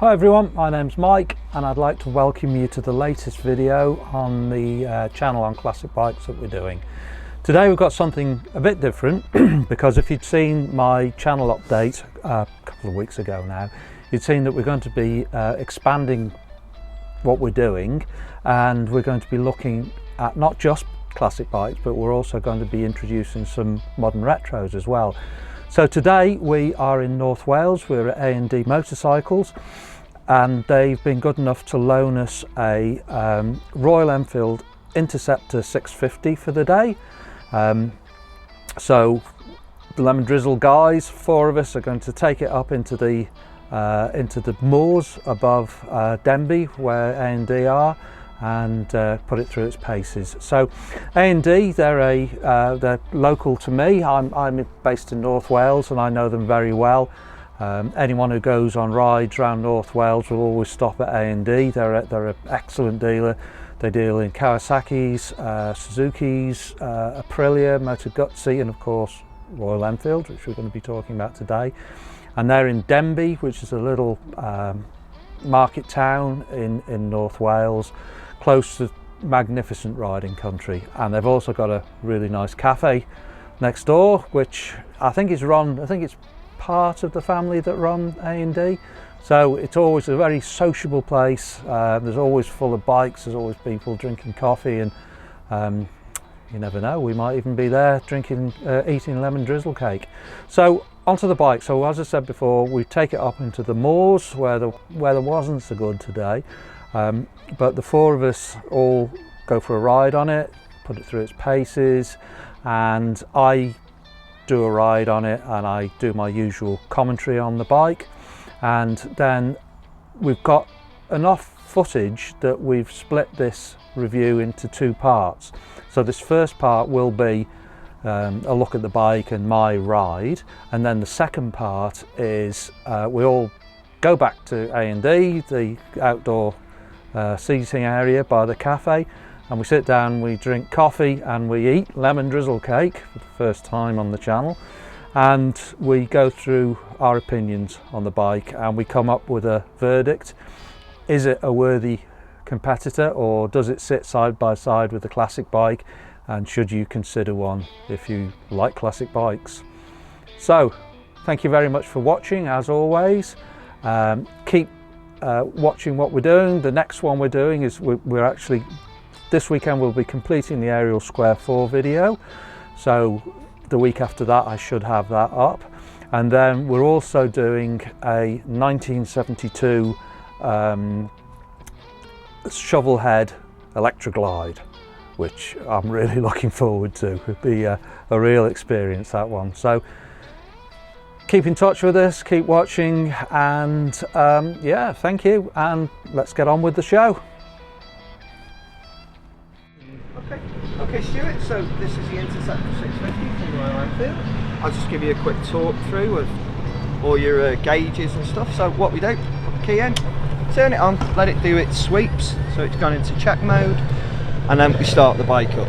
Hi everyone, my name's Mike and I'd like to welcome you to the latest video on the channel on classic bikes that we're doing. Today we've got something a bit different because if you'd seen my channel update a couple of weeks ago now, you'd seen that we're going to be expanding what we're doing, and we're going to be looking at not just classic bikes, but we're also going to be introducing some modern retros as well. So today we are in North Wales, we're at A&D Motorcycles, and they've been good enough to loan us a Royal Enfield Interceptor 650 for the day. So the Lemon Drizzle guys, 4 of us, are going to take it up into the moors above Denbigh, where A&D are, and put it through its paces. So A&D, they're local to me. I'm based in North Wales and I know them very well. Anyone who goes on rides around North Wales will always stop at A&D. They're an excellent dealer. They deal in Kawasaki's, Suzuki's, Aprilia, Moto Guzzi, and of course Royal Enfield, which we're going to be talking about today. And they're in Denbigh, which is a little market town in North Wales, close to magnificent riding country. And they've also got a really nice cafe next door, which I think it's part of the family that run A&D. So it's always a very sociable place. There's always full of bikes, there's always people drinking coffee, and you never know, we might even be there eating lemon drizzle cake. So onto the bike. So as I said before, we take it up into the moors where the weather wasn't so good today, but the 4 of us all go for a ride on it, put it through its paces, and I do a ride on it and I do my usual commentary on the bike. And then we've got enough footage that we've split this review into 2 parts. So this first part will be a look at the bike and my ride, and then the second part is we all go back to A&D, the outdoor seating area by the cafe, and we sit down, we drink coffee and we eat lemon drizzle cake for the first time on the channel, and we go through our opinions on the bike and we come up with a verdict. Is it a worthy competitor, or does it sit side by side with the classic bike, and should you consider one if you like classic bikes? So thank you very much for watching. As always, keep watching what we're doing. The next one we're doing is we're actually, this weekend we'll be completing the Ariel Square 4 video, so the week after that I should have that up. And then we're also doing a 1972 shovel head Electroglide, which I'm really looking forward to. It'll be a real experience, that one. So keep in touch with us, keep watching, and yeah, thank you, and let's get on with the show. Okay Stuart, so this is the Interceptor 650 from Royal Enfield. I'll just give you a quick talk through of all your gauges and stuff. So what we do, put the key in, turn it on, let it do its sweeps, so it's gone into check mode, and then we start the bike up.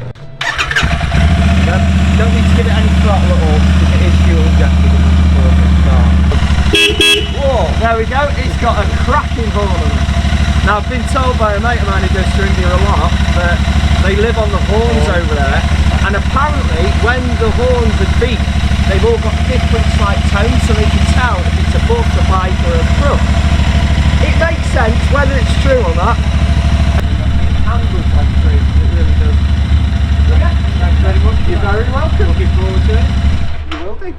Don't need to give it any throttle at all because it is fuel injected before we start. Whoa, there we go, it's got a cracking horn on it. Now I've been told by a mate of mine who goes to India a lot that they live on the horns over there, and apparently when the horns are beat, they've all got different slight tones, so they can tell if it's a bus, a bike or a truck. It makes sense, whether it's true or not. Handles like true, it really does. Okay, thanks very much. You're very welcome. Looking forward to it. You will do.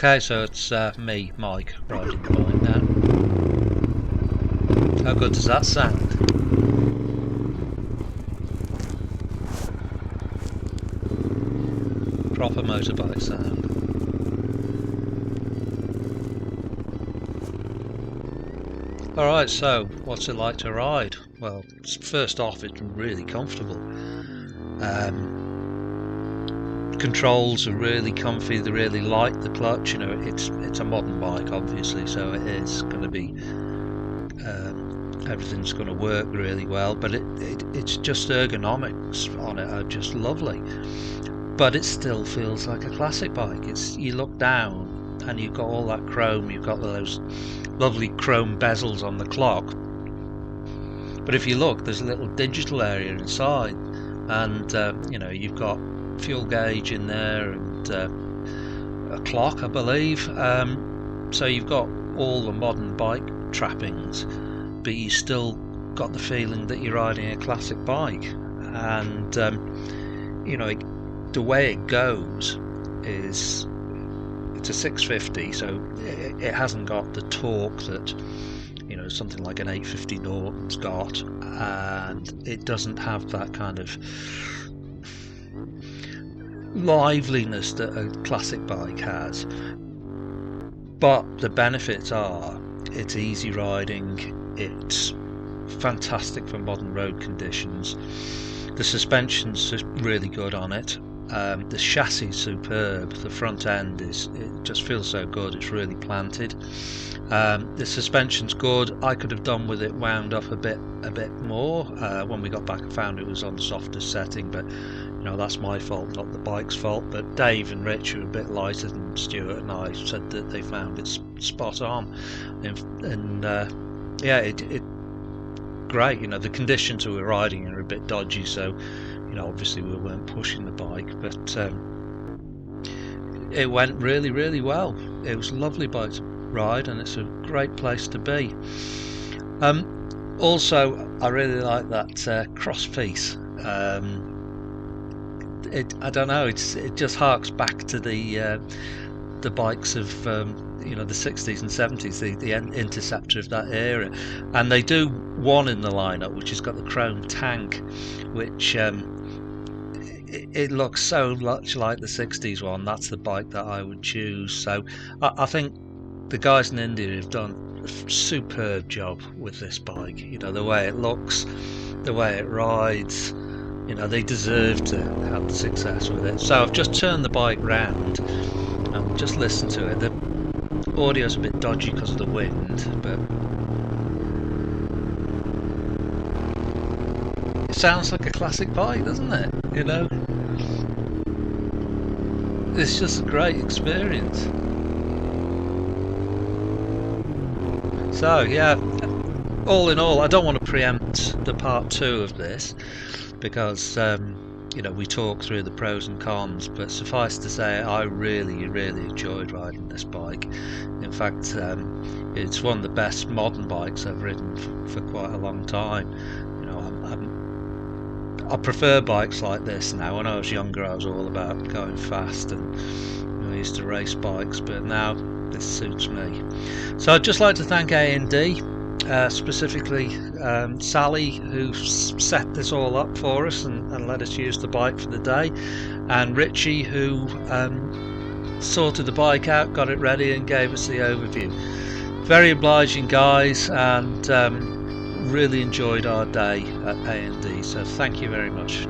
Okay, so it's me, Mike, riding the bike now. How good does that sound? Proper motorbike sound. Alright, so what's it like to ride? Well, first off, it's really comfortable. Controls are really comfy, they're really light, the clutch, you know, it's a modern bike obviously, so it is going to be, everything's going to work really well, but it's just ergonomics on it are just lovely. But it still feels like a classic bike. You look down and you've got all that chrome, you've got those lovely chrome bezels on the clock, but if you look, there's a little digital area inside, and you know, you've got fuel gauge in there and a clock, I believe, so you've got all the modern bike trappings, but you still got the feeling that you're riding a classic bike. And you know, the way it goes is, it's a 650, so it hasn't got the torque that, you know, something like an 850 Norton's got, and it doesn't have that kind of liveliness that a classic bike has. But the benefits are, it's easy riding, it's fantastic for modern road conditions, the suspension's really good on it, the chassis is superb, the front end it just feels so good, it's really planted. The suspension's good. I could have done with it wound up a bit more. When we got back I found it was on the softer setting, but you know, that's my fault, not the bike's fault. But Dave and Rich, who are a bit lighter than Stuart and I, said that they found it spot on, and yeah, it great. You know, the conditions we were riding are a bit dodgy, so you know, obviously we weren't pushing the bike, but it went really well. It was a lovely bike to ride, and it's a great place to be. Also, I really like that cross piece. I don't know, it just harks back to the bikes of you know, the 60s and 70s, the Interceptor of that era, and they do one in the lineup which has got the chrome tank, which it looks so much like the 60s one. That's the bike that I would choose. So I think the guys in India have done a superb job with this bike. You know, the way it looks, the way it rides, you know, they deserve to have the success with it. So I've just turned the bike round and just listened to it. The audio's a bit dodgy because of the wind, but it sounds like a classic bike, doesn't it? You know, it's just a great experience. So yeah, all in all, I don't want to preempt the part 2 of this, because you know, we talk through the pros and cons, but suffice to say, I really enjoyed riding this bike. In fact, it's one of the best modern bikes I've ridden for quite a long time. You know, I prefer bikes like this now. When I was younger, I was all about going fast, and you know, I used to race bikes, but now this suits me. So I'd just like to thank A&D, specifically Sally, who set this all up for us and let us use the bike for the day, and Richie, who sorted the bike out, got it ready and gave us the overview. Very obliging guys, and really enjoyed our day at A&D, so thank you very much.